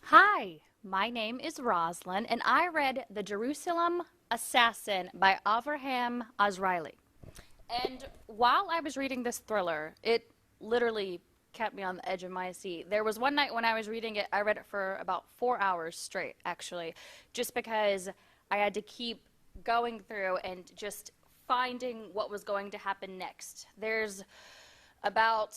Hi, my name is Roslyn, and I read The Jerusalem Assassin by Avraham Azrieli. And while I was reading this thriller, it literally kept me on the edge of my seat. There was one night when I was reading it, I read it for about 4 hours straight, actually, just because I had to keep going through and just finding what was going to happen next. There's about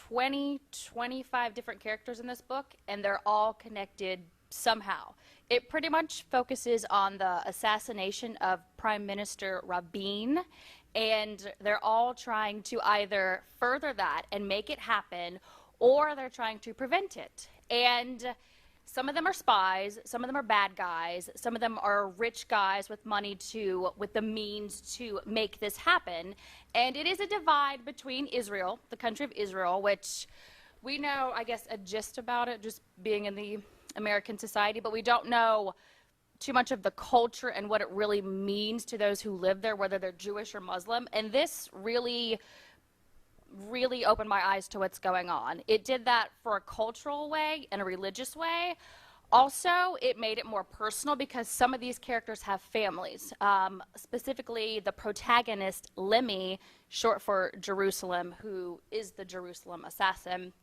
25 different characters in this book, and they're all connected somehow. It pretty much focuses on the assassination of Prime Minister Rabin, and they're all trying to either further that and make it happen, or they're trying to prevent it. And some of them are spies, some of them are bad guys, some of them are rich guys with money with the means to make this happen. And it is a divide between Israel, the country of Israel, which we know, I guess, a gist about it just being in the American society, but we don't know too much of the culture and what it really means to those who live there, whether they're Jewish or Muslim. And this really opened my eyes to what's going on. It did that for a cultural way and a religious way. Also, it made it more personal because some of these characters have families. Specifically, the protagonist, Lemmy, short for Jerusalem, who is the Jerusalem assassin.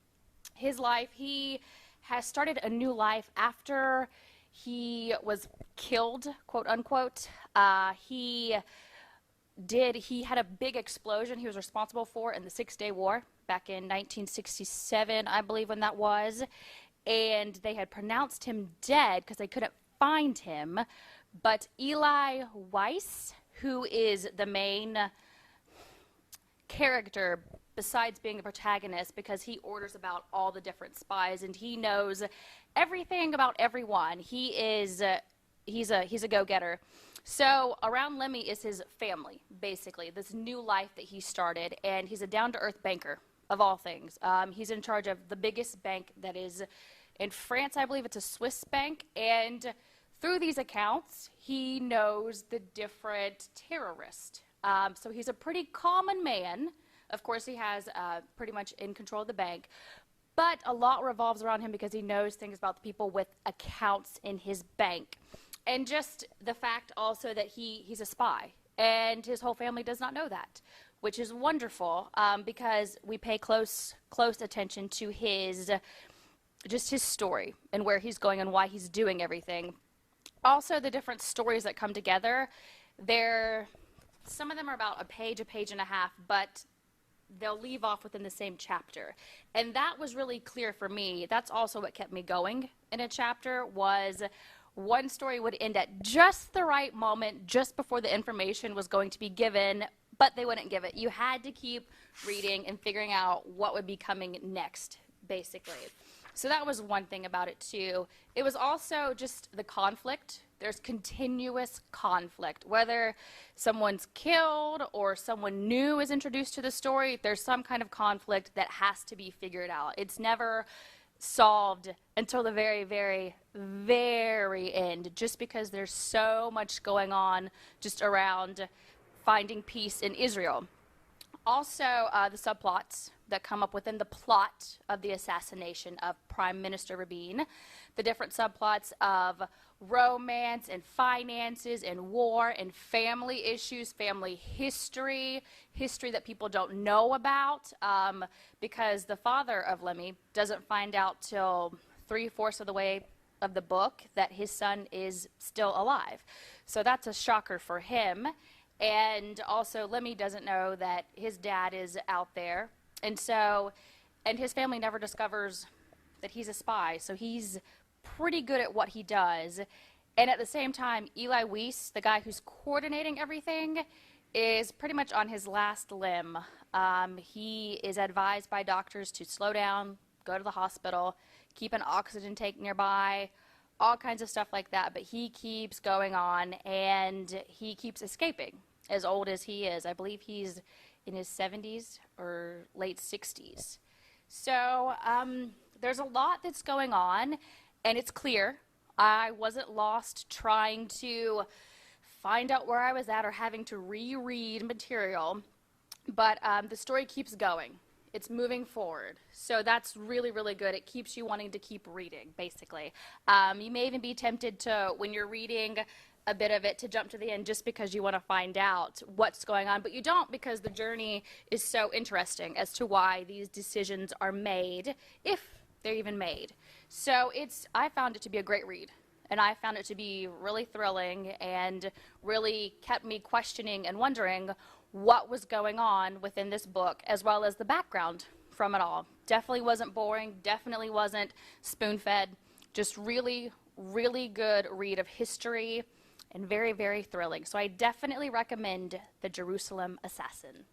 His life, he has started a new life after he was killed, quote unquote. He had a big explosion he was responsible for in the Six-Day War back in 1967, I believe, when that was. And they had pronounced him dead because they couldn't find him. But Eli Weiss, who is the main character besides being the protagonist, because he orders about all the different spies and he knows everything about everyone. He's a go-getter. So around Lemmy is his family, basically, this new life that he started, and he's a down-to-earth banker, of all things. He's in charge of the biggest bank that is in France, I believe it's a Swiss bank, and through these accounts, he knows the different terrorists. So he's a pretty common man. Of course, he has pretty much in control of the bank, but a lot revolves around him because he knows things about the people with accounts in his bank. And just the fact also that he's a spy, and his whole family does not know that, which is wonderful because we pay close attention to his story and where he's going and why he's doing everything. Also, the different stories that come together, some of them are about a page and a half, but they'll leave off within the same chapter. And that was really clear for me. That's also what kept me going in a chapter was one story would end at just the right moment, just before the information was going to be given, but they wouldn't give it. You had to keep reading and figuring out what would be coming next, basically. So that was one thing about it, too. It was also just the conflict. There's continuous conflict. Whether someone's killed or someone new is introduced to the story, there's some kind of conflict that has to be figured out. It's never solved until the very, very, very end, just because there's so much going on just around finding peace in Israel. Also, the subplots that come up within the plot of the assassination of Prime Minister Rabin, the different subplots of romance and finances and war and family issues, family history that people don't know about, because the father of Lemmy doesn't find out till 3/4 of the way of the book that his son is still alive. So that's a shocker for him. And also, Lemmy doesn't know that his dad is out there. And his family never discovers that he's a spy. So he's pretty good at what he does. And at the same time, Eli Weiss, the guy who's coordinating everything, is pretty much on his last limb. He is advised by doctors to slow down, go to the hospital, keep an oxygen tank nearby, all kinds of stuff like that. But he keeps going on, and he keeps escaping, as old as he is. I believe he's in his 70s or late 60s. So there's a lot that's going on, and it's clear. I wasn't lost trying to find out where I was at or having to reread material, but the story keeps going. It's moving forward. So that's really, really good. It keeps you wanting to keep reading, basically. You may even be tempted to, when you're reading a bit of it, to jump to the end just because you want to find out what's going on, but you don't, because the journey is so interesting as to why these decisions are made, if they're even made. So I found it to be a great read, and I found it to be really thrilling and really kept me questioning and wondering what was going on within this book, as well as the background from it all. Definitely wasn't boring, definitely wasn't spoon-fed, just really, really good read of history, and very, very thrilling. So I definitely recommend The Jerusalem Assassin.